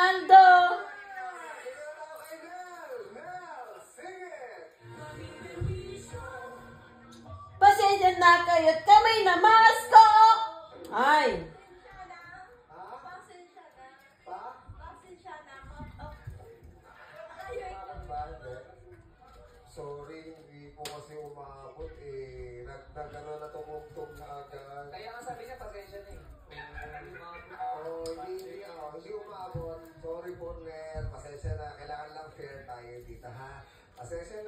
Aldo. Pasensya na kayo't kamay na masko. Ay. Sorry, hindi po kasi umabot eh. Nagano na tumugtog na agad. Kaya nga sabi niya, pasensya na eh. Hindi umabot. Sorry po, Nel. Pasensya na. Kailangan lang fair tayo dito, ha? Pasensya